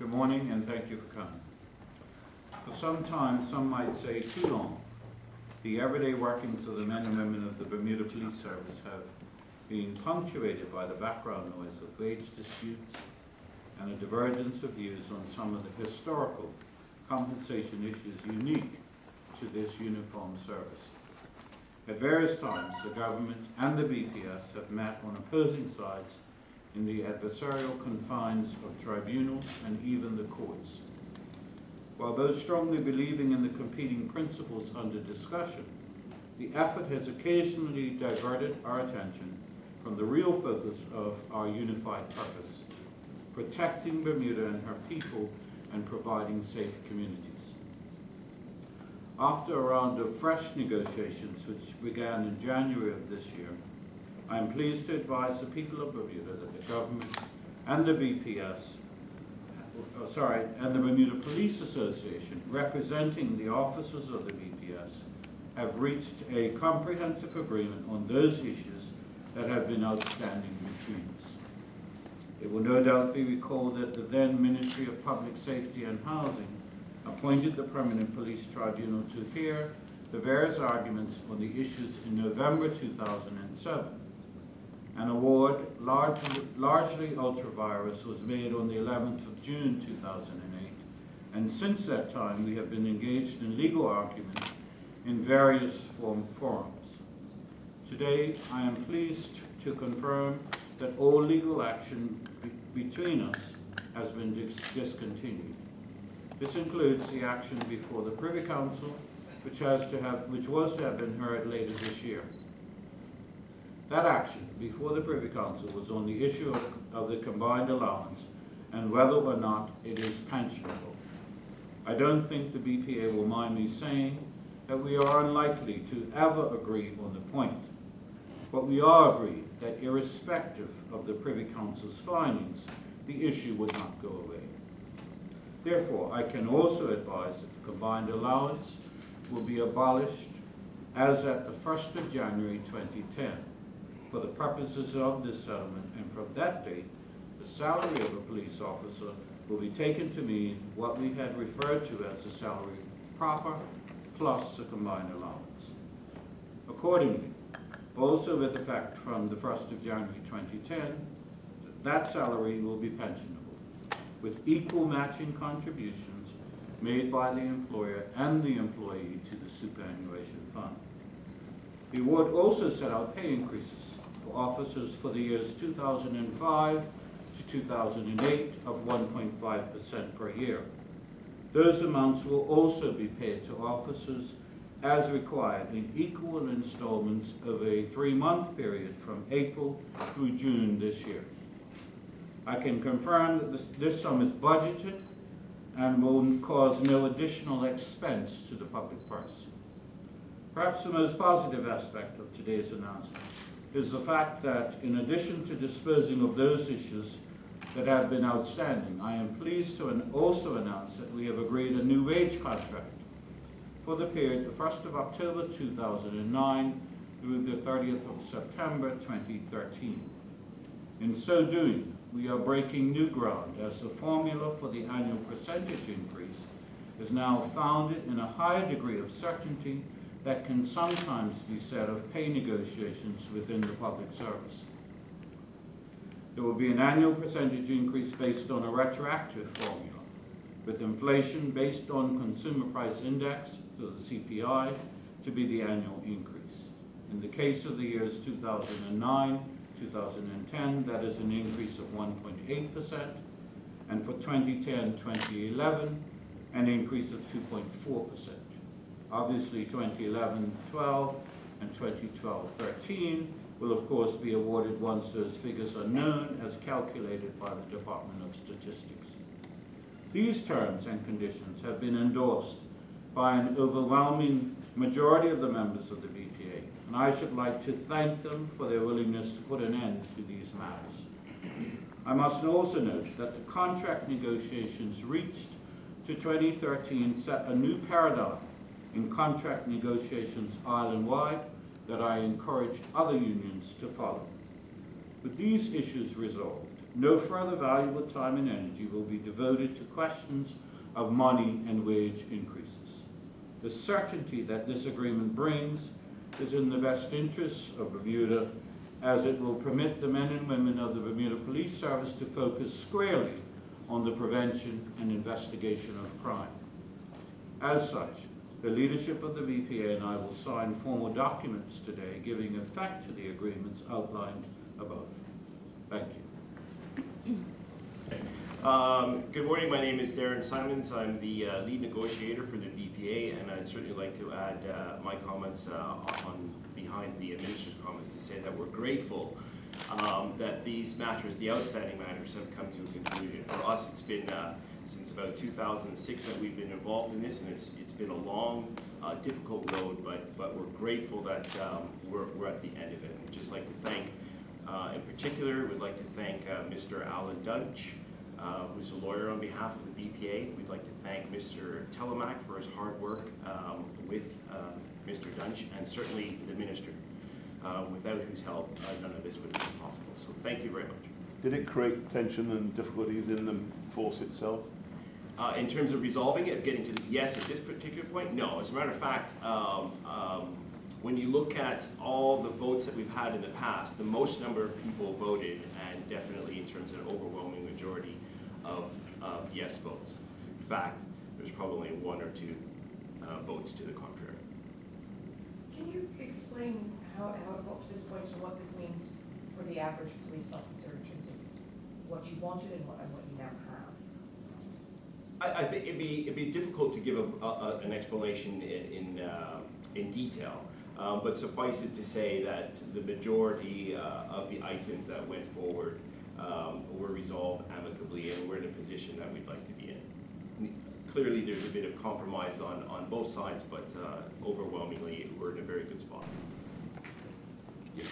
Good morning and thank you for coming. For some time, some might say too long, the everyday workings of the men and women of the Bermuda Police Service have been punctuated by the background noise of wage disputes and a divergence of views on some of the historical compensation issues unique to this uniformed service. At various times, the government and the BPS have met on opposing sides in the adversarial confines of tribunals and even the courts. While both strongly believing in the competing principles under discussion, the effort has occasionally diverted our attention from the real focus of our unified purpose: protecting Bermuda and her people and providing safe communities. After a round of fresh negotiations which began in January of this year, I am pleased to advise the people of Bermuda that the government and the and the Bermuda Police Association, representing the officers of the BPS, have reached a comprehensive agreement on those issues that have been outstanding between us. It will no doubt be recalled that the then Ministry of Public Safety and Housing appointed the Permanent Police Tribunal to hear the various arguments on the issues in November 2007. An award, largely ultra-virus, was made on the 11th of June 2008, and since that time we have been engaged in legal arguments in various forums. Today, I am pleased to confirm that all legal action between us has been discontinued. This includes the action before the Privy Council, which was to have been heard later this year. That action before the Privy Council was on the issue of the combined allowance and whether or not it is pensionable. I don't think the BPA will mind me saying that we are unlikely to ever agree on the point, but we are agreed that irrespective of the Privy Council's findings, the issue would not go away. Therefore, I can also advise that the combined allowance will be abolished as at the 1st of January 2010. For the purposes of this settlement, and from that date, the salary of a police officer will be taken to mean what we had referred to as the salary proper plus the combined allowance. Accordingly, also with effect from the 1st of January 2010, that salary will be pensionable, with equal matching contributions made by the employer and the employee to the superannuation fund. The award also set out pay increases for officers for the years 2005 to 2008 of 1.5% per year. Those amounts will also be paid to officers as required in equal installments of a 3-month period from April through June this year. I can confirm that this sum is budgeted and will cause no additional expense to the public purse. Perhaps the most positive aspect of today's announcement is the fact that in addition to disposing of those issues that have been outstanding, I am pleased to also announce that we have agreed a new wage contract for the period the 1st of October 2009 through the 30th of September 2013. In so doing, we are breaking new ground as the formula for the annual percentage increase is now founded in a higher degree of certainty that can sometimes be said of pay negotiations within the public service. There will be an annual percentage increase based on a retroactive formula, with inflation based on Consumer Price Index, so the CPI, to be the annual increase. In the case of the years 2009, 2010, that is an increase of 1.8%, and for 2010-2011, an increase of 2.4%. Obviously, 2011-12 and 2012-13 will of course be awarded once those figures are known as calculated by the Department of Statistics. These terms and conditions have been endorsed by an overwhelming majority of the members of the BPA, and I should like to thank them for their willingness to put an end to these matters. I must also note that the contract negotiations reached to 2013 set a new paradigm in contract negotiations island-wide that I encouraged other unions to follow. With these issues resolved, no further valuable time and energy will be devoted to questions of money and wage increases. The certainty that this agreement brings is in the best interests of Bermuda, as it will permit the men and women of the Bermuda Police Service to focus squarely on the prevention and investigation of crime. As such, the leadership of the BPA and I will sign formal documents today giving effect to the agreements outlined above. Thank you. Good morning, my name is Darren Simons. I'm the lead negotiator for the BPA, and I'd certainly like to add my comments on behind the administrative comments to say that we're grateful that these matters, the outstanding matters, have come to a conclusion. For us, it's been since about 2006 that we've been involved in this, and it's been a long, difficult road, but we're grateful that we're at the end of it. We'd just like to thank, in particular, we'd like to thank Mr. Alan Dunch, who's a lawyer on behalf of the BPA. We'd like to thank Mr. Telemack for his hard work with Mr. Dunch, and certainly the minister, without whose help none of this would have been possible. So thank you very much. Did it create tension and difficulties in the force itself? In terms of resolving it, getting to the yes at this particular point, no. As a matter of fact, when you look at all the votes that we've had in the past, the most number of people voted, and definitely in terms of an overwhelming majority of yes votes. In fact, there's probably one or two votes to the contrary. Can you explain how it got to this point and what this means for the average police officer in terms of what you wanted and what you now have? I think it'd be difficult to give an explanation in detail, but suffice it to say that the majority of the items that went forward were resolved amicably, and we're in a position that we'd like to be in. Clearly, there's a bit of compromise on both sides, but overwhelmingly, we're in a very good spot. Yes.